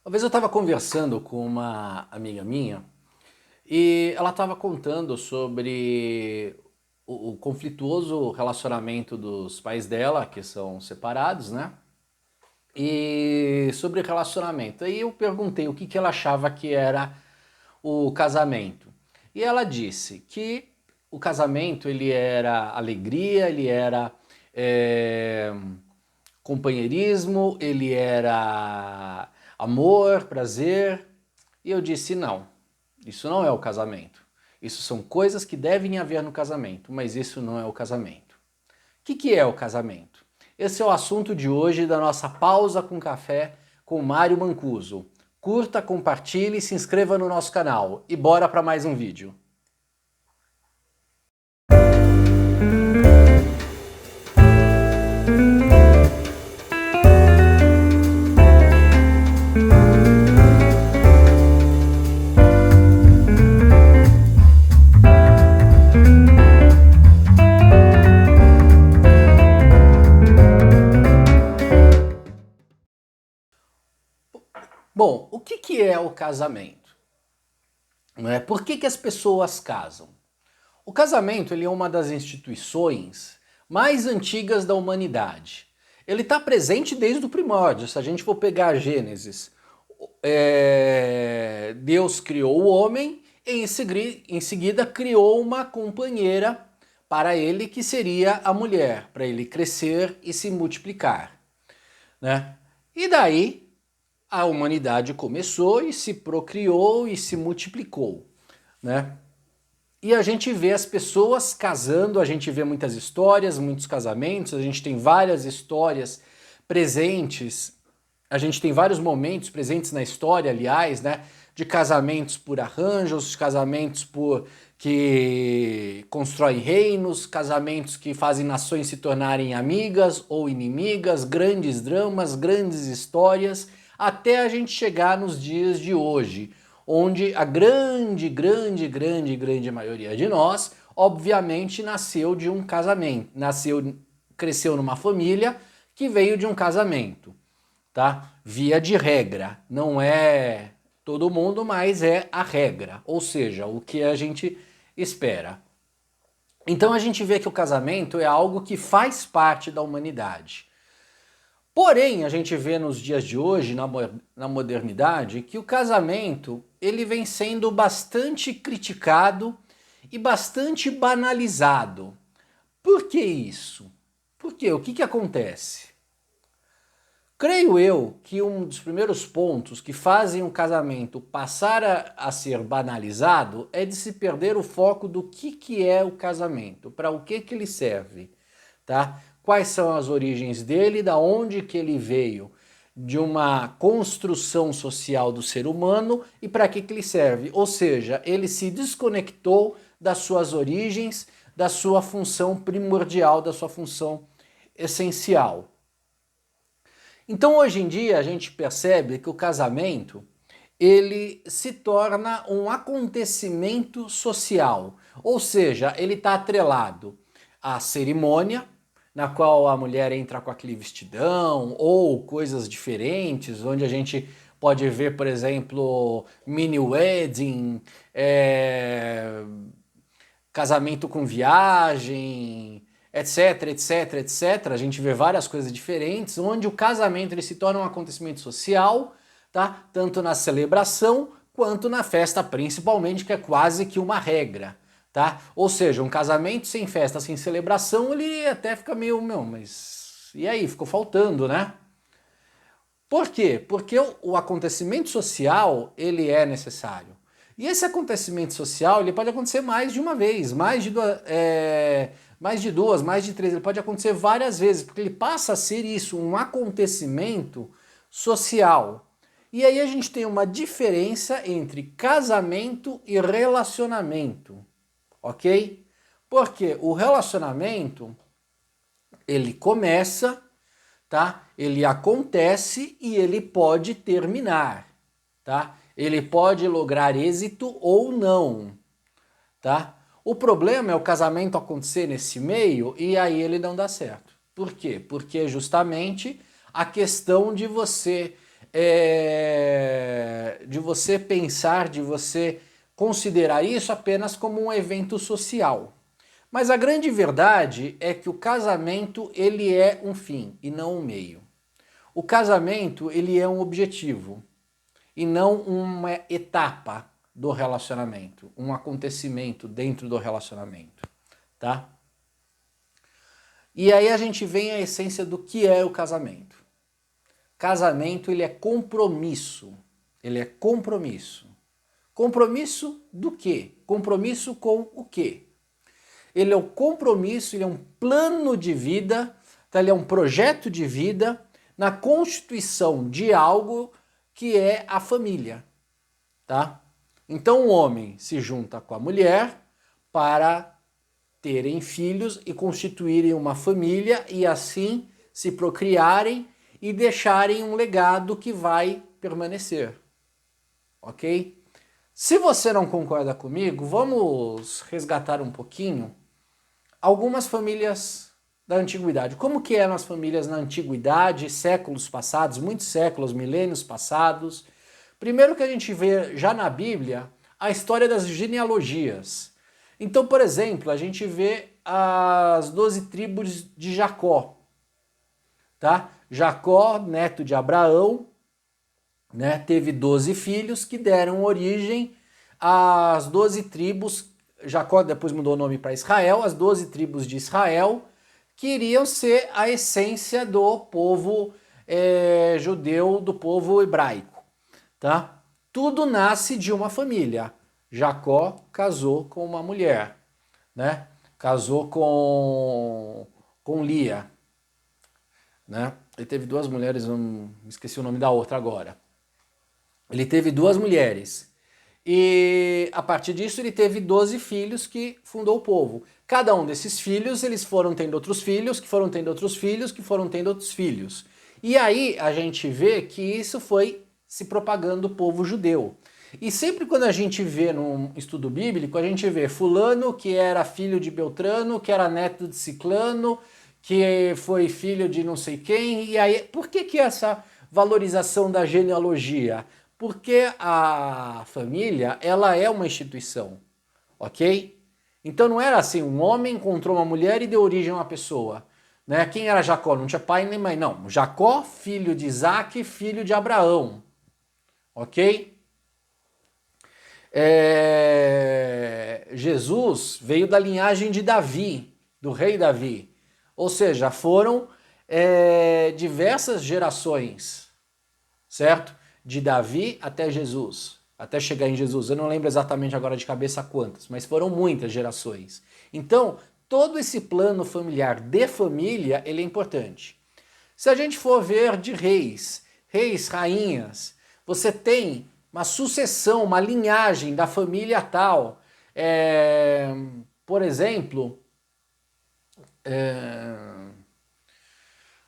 Uma vez eu estava conversando com uma amiga minha e ela estava contando sobre o conflituoso relacionamento dos pais dela, que são separados, né? E sobre relacionamento. Aí eu perguntei o que que ela achava que era o casamento. E ela disse que o casamento ele era alegria, ele era é, companheirismo, ele era amor, prazer. E eu disse: não, isso não é o casamento. Isso são coisas que devem haver no casamento, mas isso não é o casamento. O que é o casamento? Esse é o assunto de hoje da nossa pausa com café com Mário Mancuso. Curta, compartilhe, se inscreva no nosso canal e bora para mais um vídeo. Bom, o que é o casamento? Por que as pessoas casam? O casamento ele é uma das instituições mais antigas da humanidade. Ele está presente desde o primórdio. Se a gente for pegar a Gênesis, Deus criou o homem e em seguida criou uma companheira para ele que seria a mulher, para ele crescer e se multiplicar, né? E daí a humanidade começou e se procriou e se multiplicou, né? E a gente vê as pessoas casando, a gente vê muitas histórias, muitos casamentos, a gente tem várias histórias presentes, a gente tem vários momentos presentes na história, aliás, né, de casamentos por arranjos, casamentos por que constroem reinos, casamentos que fazem nações se tornarem amigas ou inimigas, grandes dramas, grandes histórias, até a gente chegar nos dias de hoje, onde a grande maioria de nós, obviamente, nasceu de um casamento, cresceu numa família que veio de um casamento, tá? Via de regra, não é todo mundo, mas é a regra, ou seja, o que a gente espera. Então a gente vê que o casamento é algo que faz parte da humanidade. Porém, a gente vê nos dias de hoje, na modernidade, que o casamento ele vem sendo bastante criticado e bastante banalizado. Por que isso? Por quê? O que acontece? Creio eu que um dos primeiros pontos que fazem um casamento passar a ser banalizado é de se perder o foco do que é o casamento, para o que ele serve, tá? Quais são as origens dele, da onde que ele veio, de uma construção social do ser humano e para que ele serve. Ou seja, ele se desconectou das suas origens, da sua função primordial, da sua função essencial. Então, hoje em dia, a gente percebe que o casamento ele se torna um acontecimento social, ou seja, ele está atrelado à cerimônia, na qual a mulher entra com aquele vestidão ou coisas diferentes, onde a gente pode ver, por exemplo, mini wedding, casamento com viagem, etc. A gente vê várias coisas diferentes, onde o casamento ele se torna um acontecimento social, tá? Tanto na celebração quanto na festa, principalmente, que é quase que uma regra, tá? Ou seja, um casamento sem festa, sem celebração, ele até fica meio, meu, mas e aí? Ficou faltando, né? Por quê? Porque o acontecimento social, ele é necessário. E esse acontecimento social, ele pode acontecer mais de uma vez, mais de duas, mais de três, ele pode acontecer várias vezes, porque ele passa a ser isso, um acontecimento social. E aí a gente tem uma diferença entre casamento e relacionamento, ok? Porque o relacionamento, ele começa, tá? Ele acontece e ele pode terminar, tá? Ele pode lograr êxito ou não, tá? O problema é o casamento acontecer nesse meio e aí ele não dá certo. Por quê? Porque é justamente a questão de você de você pensar, de você considerar isso apenas como um evento social. Mas a grande verdade é que o casamento ele é um fim e não um meio. O casamento ele é um objetivo e não uma etapa do relacionamento, um acontecimento dentro do relacionamento, tá? E aí a gente vem à essência do que é o casamento. Casamento ele é compromisso, ele é compromisso. Compromisso do quê? Compromisso com o quê? Ele é um compromisso, ele é um plano de vida, tá? Ele é um projeto de vida na constituição de algo que é a família, tá? Então o homem se junta com a mulher para terem filhos e constituírem uma família e assim se procriarem e deixarem um legado que vai permanecer, ok? Se você não concorda comigo, vamos resgatar um pouquinho algumas famílias da antiguidade. Como que eram as famílias na antiguidade, séculos passados, muitos séculos, milênios passados? Primeiro que a gente vê já na Bíblia a história das genealogias. Então, por exemplo, a gente vê as 12 tribos de Jacó, tá? Jacó, neto de Abraão, né, teve 12 filhos que deram origem às 12 tribos. Jacó depois mudou o nome para Israel, as 12 tribos de Israel, que iriam ser a essência do povo judeu, do povo hebraico, tá? Tudo nasce de uma família. Jacó casou com uma mulher, né? Casou com Lia, né? Ele teve duas mulheres, eu esqueci o nome da outra agora. Ele teve duas mulheres. E a partir disso ele teve 12 filhos que fundou o povo. Cada um desses filhos, eles foram tendo outros filhos, que foram tendo outros filhos, que foram tendo outros filhos. E aí a gente vê que isso foi se propagando o povo judeu. E sempre quando a gente vê num estudo bíblico, a gente vê fulano que era filho de Beltrano, que era neto de Ciclano, que foi filho de não sei quem. E aí, por que essa valorização da genealogia? Porque a família, ela é uma instituição, ok? Então não era assim, um homem encontrou uma mulher e deu origem a uma pessoa. Né? Quem era Jacó? Não tinha pai nem mãe, não. Jacó, filho de Isaac, filho de Abraão, ok? Jesus veio da linhagem de Davi, do rei Davi. Ou seja, foram diversas gerações, certo? De Davi até Jesus, até chegar em Jesus. Eu não lembro exatamente agora de cabeça quantas, mas foram muitas gerações. Então, todo esse plano familiar de família, ele é importante. Se a gente for ver de reis, rainhas, você tem uma sucessão, uma linhagem da família tal. Por exemplo,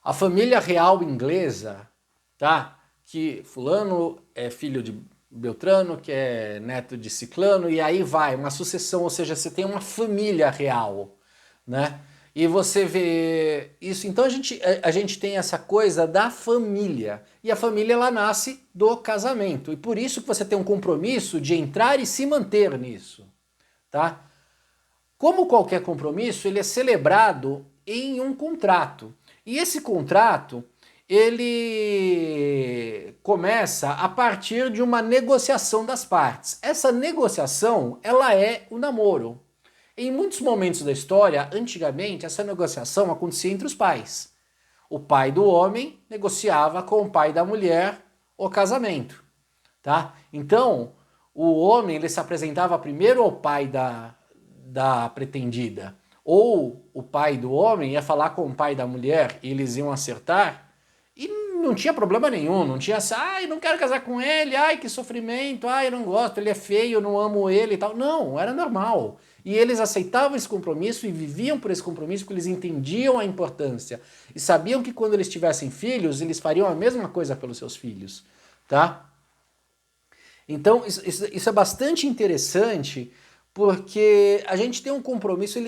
a família real inglesa, tá? Que fulano é filho de Beltrano, que é neto de Ciclano, e aí vai, uma sucessão, ou seja, você tem uma família real, né? E você vê isso, então a gente tem essa coisa da família, e a família ela nasce do casamento, e por isso que você tem um compromisso de entrar e se manter nisso, tá? Como qualquer compromisso, ele é celebrado em um contrato, e esse contrato ele começa a partir de uma negociação das partes. Essa negociação, ela é o namoro. Em muitos momentos da história, antigamente, essa negociação acontecia entre os pais. O pai do homem negociava com o pai da mulher o casamento, tá? Então, o homem ele se apresentava primeiro ao pai da pretendida, ou o pai do homem ia falar com o pai da mulher e eles iam acertar. E não tinha problema nenhum, não tinha assim, ai, não quero casar com ele, ai, que sofrimento, ai, eu não gosto, ele é feio, eu não amo ele e tal. Não, era normal. E eles aceitavam esse compromisso e viviam por esse compromisso porque eles entendiam a importância. E sabiam que quando eles tivessem filhos, eles fariam a mesma coisa pelos seus filhos, tá? Então, isso é bastante interessante porque a gente tem um compromisso,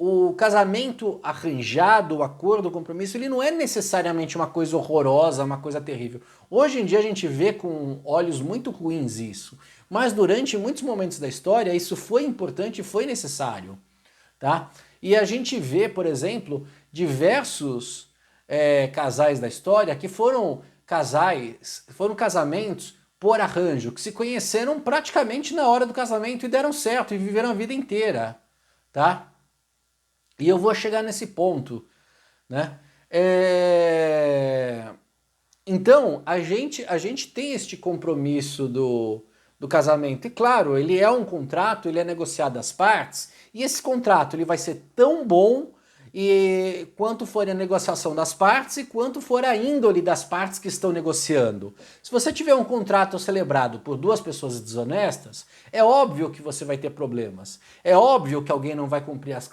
o casamento arranjado, o acordo, o compromisso, ele não é necessariamente uma coisa horrorosa, uma coisa terrível. Hoje em dia a gente vê com olhos muito ruins isso, mas durante muitos momentos da história isso foi importante e foi necessário, tá? E a gente vê, por exemplo, diversos casais da história que foram casamentos por arranjo, que se conheceram praticamente na hora do casamento e deram certo e viveram a vida inteira, tá? E eu vou chegar nesse ponto, né? Então, a gente tem este compromisso do casamento. E claro, ele é um contrato, ele é negociado às partes, e esse contrato ele vai ser tão bom quanto for a negociação das partes e quanto for a índole das partes que estão negociando. Se você tiver um contrato celebrado por duas pessoas desonestas, é óbvio que você vai ter problemas. É óbvio que alguém não vai cumprir as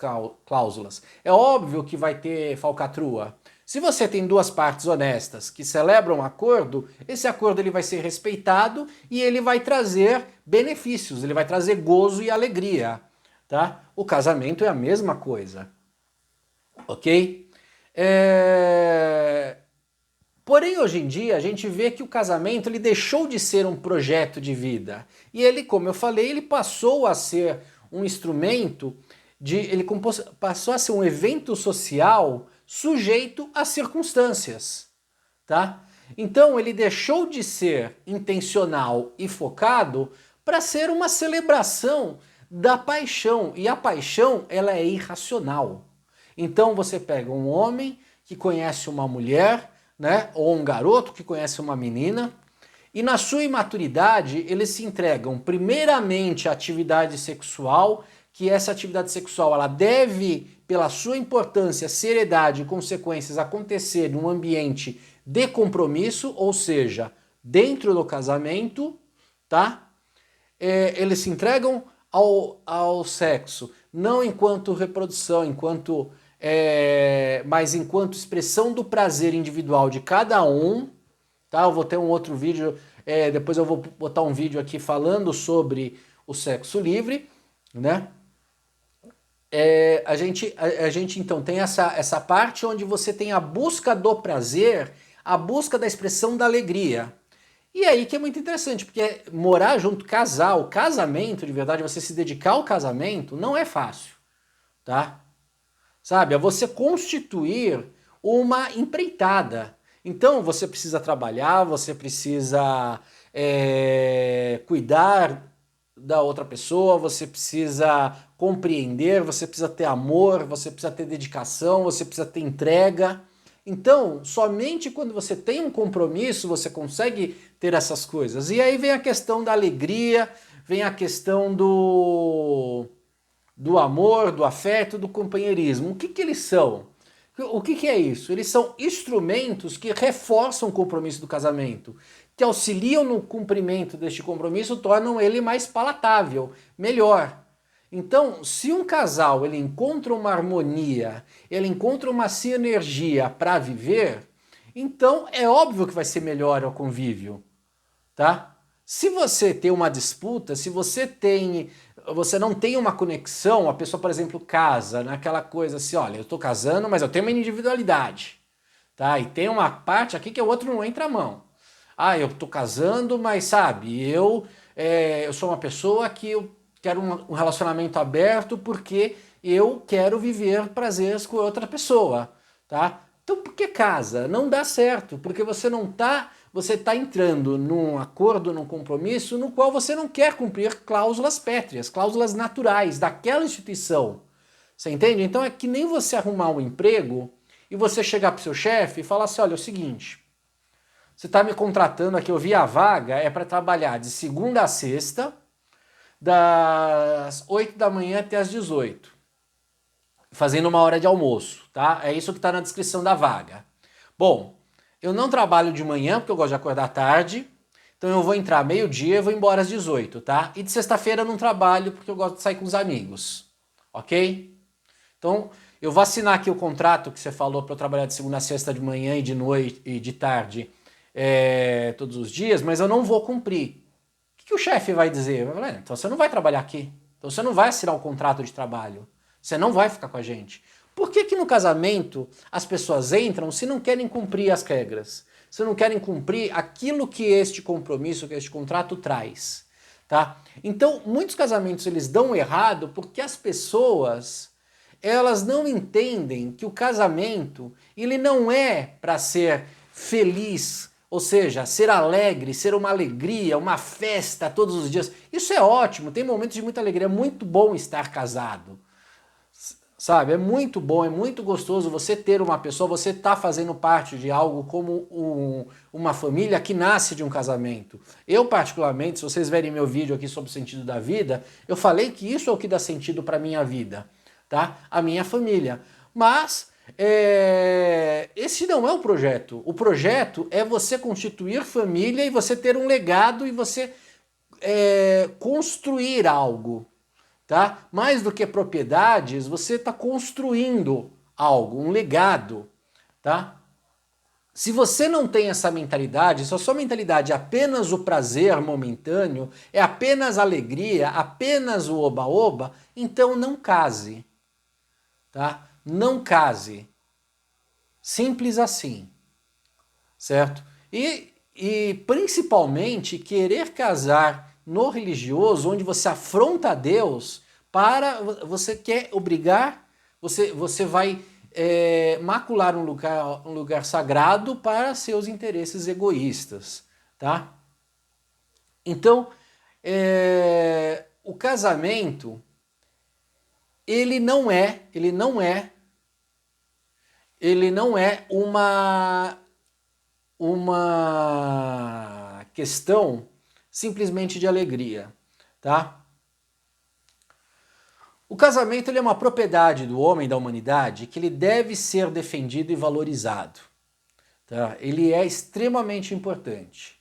cláusulas. É óbvio que vai ter falcatrua. Se você tem duas partes honestas que celebram um acordo, esse acordo ele vai ser respeitado e ele vai trazer benefícios, ele vai trazer gozo e alegria, tá? O casamento é a mesma coisa, ok? Porém, hoje em dia, a gente vê que o casamento ele deixou de ser um projeto de vida. E ele, como eu falei, ele passou a ser um instrumento, passou a ser um evento social sujeito às circunstâncias, tá? Então ele deixou de ser intencional e focado para ser uma celebração da paixão, e a paixão ela é irracional. Então você pega um homem que conhece uma mulher, né, ou um garoto que conhece uma menina, e na sua imaturidade eles se entregam primeiramente à atividade sexual, que essa atividade sexual ela deve, pela sua importância, seriedade e consequências, acontecer num ambiente de compromisso, ou seja, dentro do casamento, tá? Eles se entregam ao sexo, não enquanto reprodução, mas enquanto expressão do prazer individual de cada um, tá? Eu vou ter um outro vídeo, depois eu vou botar um vídeo aqui falando sobre o sexo livre, né? A gente então tem essa parte onde você tem a busca do prazer, a busca da expressão da alegria. E aí que é muito interessante, porque morar junto, casar, o casamento, de verdade, você se dedicar ao casamento, não é fácil, tá? Sabe? É você constituir uma empreitada. Então você precisa trabalhar, você precisa cuidar da outra pessoa, você precisa compreender, você precisa ter amor, você precisa ter dedicação, você precisa ter entrega. Então, somente quando você tem um compromisso, você consegue ter essas coisas. E aí vem a questão da alegria, vem a questão do amor, do afeto, do companheirismo. O que eles são? O que é isso? Eles são instrumentos que reforçam o compromisso do casamento, que auxiliam no cumprimento deste compromisso, tornam ele mais palatável, melhor. Então, se um casal ele encontra uma harmonia, ele encontra uma sinergia para viver, então é óbvio que vai ser melhor o convívio, tá? Se você tem uma disputa, se você não tem uma conexão, a pessoa, por exemplo, casa, naquela coisa assim, olha, eu tô casando, mas eu tenho uma individualidade, tá? E tem uma parte aqui que o outro não entra a mão. Ah, eu tô casando, mas sabe, eu sou uma pessoa que eu quero um relacionamento aberto porque eu quero viver prazeres com outra pessoa, tá? Então por que casa? Não dá certo, porque você tá entrando num acordo, num compromisso no qual você não quer cumprir cláusulas pétreas, cláusulas naturais daquela instituição. Você entende? Então é que nem você arrumar um emprego e você chegar pro seu chefe e falar assim, olha, é o seguinte, você está me contratando aqui, eu vi a vaga, é para trabalhar de segunda a sexta, das 8 da manhã até as 18, fazendo uma hora de almoço, tá? É isso que está na descrição da vaga. Bom, eu não trabalho de manhã, porque eu gosto de acordar tarde, então eu vou entrar meio-dia e vou embora às 18, tá? E de sexta-feira eu não trabalho, porque eu gosto de sair com os amigos, ok? Então, eu vou assinar aqui o contrato que você falou para eu trabalhar de segunda a sexta de manhã e de noite e de tarde, todos os dias, mas eu não vou cumprir. O que o chefe vai dizer? Vai falar, então você não vai trabalhar aqui. Então você não vai assinar o contrato de trabalho. Você não vai ficar com a gente. Por que que no casamento as pessoas entram se não querem cumprir as regras? Se não querem cumprir aquilo que este compromisso, que este contrato traz, tá? Então, muitos casamentos eles dão errado porque as pessoas, elas não entendem que o casamento, ele não é para ser feliz, ou seja, ser alegre, ser uma alegria, uma festa todos os dias. Isso é ótimo, tem momentos de muita alegria, é muito bom estar casado. Sabe, é muito bom, é muito gostoso você ter uma pessoa, você tá fazendo parte de algo como uma família que nasce de um casamento. Eu particularmente, se vocês verem meu vídeo aqui sobre o sentido da vida, eu falei que isso é o que dá sentido para minha vida, tá? A minha família. Mas esse não é o projeto. O projeto é você constituir família e você ter um legado e você construir algo. Tá? Mais do que propriedades, você está construindo algo, um legado, tá? Se você não tem essa mentalidade, se a sua mentalidade é apenas o prazer momentâneo, é apenas alegria, apenas o oba-oba, então não case, tá? Não case. Simples assim, certo? E principalmente querer casar no religioso, onde você afronta a Deus, para você quer obrigar, você vai macular um lugar sagrado para seus interesses egoístas, tá? Então, o casamento, ele não é uma questão simplesmente de alegria, tá? O casamento ele é uma propriedade do homem, da humanidade, que ele deve ser defendido e valorizado, tá? Ele é extremamente importante.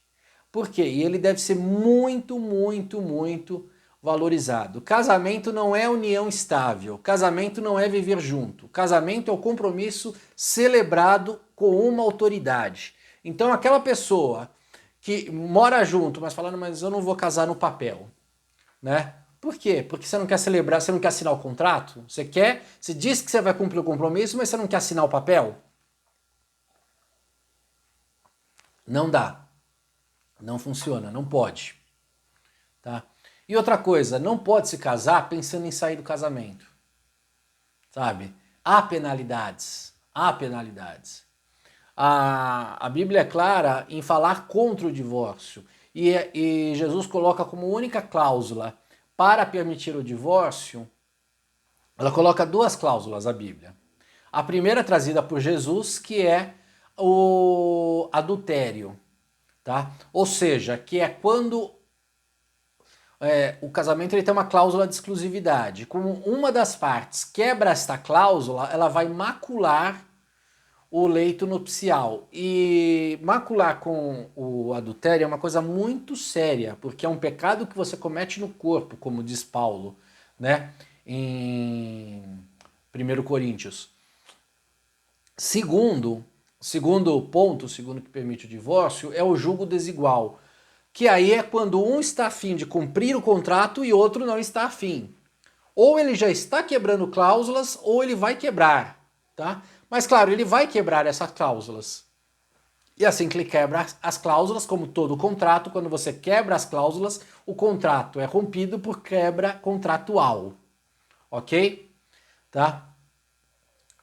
Por quê? E ele deve ser muito, muito, muito valorizado. Casamento não é união estável, casamento não é viver junto, casamento é o compromisso celebrado com uma autoridade. Então aquela pessoa que mora junto, mas falando, mas eu não vou casar no papel, né? Por quê? Porque você não quer celebrar, você não quer assinar o contrato? Você diz que você vai cumprir o compromisso, mas você não quer assinar o papel? Não dá. Não funciona, não pode, tá? E outra coisa, não pode se casar pensando em sair do casamento, sabe? Há penalidades, há penalidades. A Bíblia é clara em falar contra o divórcio e Jesus coloca como única cláusula para permitir o divórcio, ela coloca duas cláusulas, a Bíblia. A primeira trazida por Jesus, que é o adultério, tá? Ou seja, que é quando o casamento ele tem uma cláusula de exclusividade. Como uma das partes quebra esta cláusula, ela vai macular o leito nupcial. E macular com o adultério é uma coisa muito séria, porque é um pecado que você comete no corpo, como diz Paulo, né? Em 1 Coríntios. Segundo ponto, segundo que permite o divórcio, é o julgo desigual, que aí é quando um está afim de cumprir o contrato e outro não está afim. Ou ele já está quebrando cláusulas, ou ele vai quebrar, tá? Mas claro, ele vai quebrar essas cláusulas. E assim que ele quebra as cláusulas, como todo contrato, quando você quebra as cláusulas, o contrato é rompido por quebra contratual. Ok? Tá?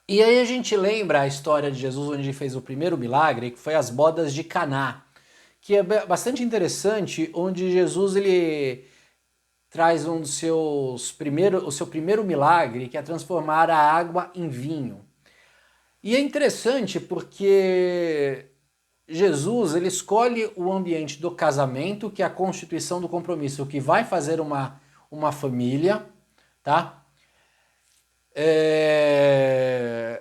E aí a gente lembra a história de Jesus onde ele fez o primeiro milagre, que foi as bodas de Caná, que é bastante interessante, onde Jesus ele traz o seu primeiro milagre, que é transformar a água em vinho. E é interessante porque Jesus ele escolhe o ambiente do casamento, que é a constituição do compromisso, que vai fazer uma família, tá?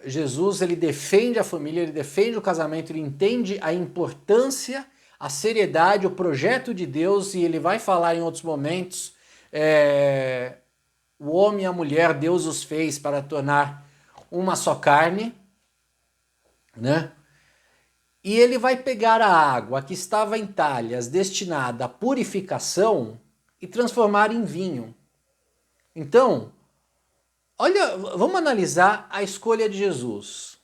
Jesus ele defende a família, ele defende o casamento, ele entende a importância, a seriedade, o projeto de Deus, e ele vai falar em outros momentos, o homem e a mulher Deus os fez para tornar uma só carne, né? E ele vai pegar a água que estava em talhas destinada à purificação e transformar em vinho. Então, Olha, vamos analisar a escolha de Jesus.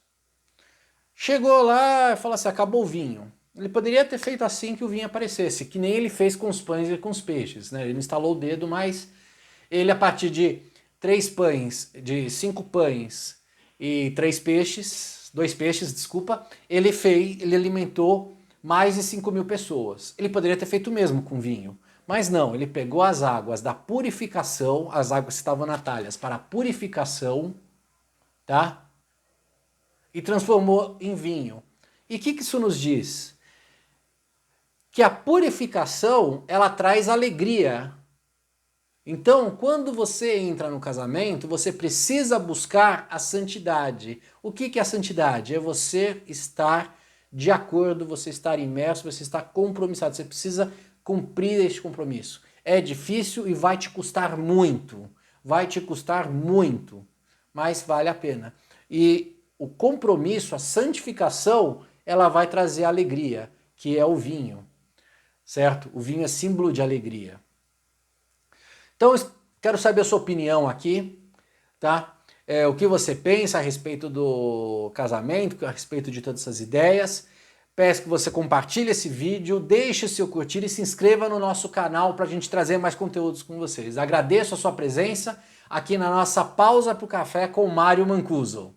Chegou lá e falou assim, acabou o vinho. Ele poderia ter feito assim que o vinho aparecesse, que nem ele fez com os pães e com os peixes, né? Ele não estalou o dedo, mas ele a partir de 5 pães e 2 peixes, desculpa, ele alimentou mais de 5.000 pessoas. Ele poderia ter feito o mesmo com vinho, mas não, ele pegou as águas da purificação, as águas que estavam na talhas para a purificação, tá? E transformou em vinho. E o que isso nos diz? Que a purificação, ela traz alegria. Então, quando você entra no casamento, você precisa buscar a santidade. O que é a santidade? É você estar de acordo, você estar imerso, você estar compromissado. Você precisa cumprir este compromisso. É difícil e vai te custar muito. Vai te custar muito, mas vale a pena. E o compromisso, a santificação, ela vai trazer alegria, que é o vinho, certo? O vinho é símbolo de alegria. Então, quero saber a sua opinião aqui, tá? O que você pensa a respeito do casamento, a respeito de todas essas ideias. Peço que você compartilhe esse vídeo, deixe seu curtir e se inscreva no nosso canal para a gente trazer mais conteúdos com vocês. Agradeço a sua presença aqui na nossa pausa para o café com Mário Mancuso.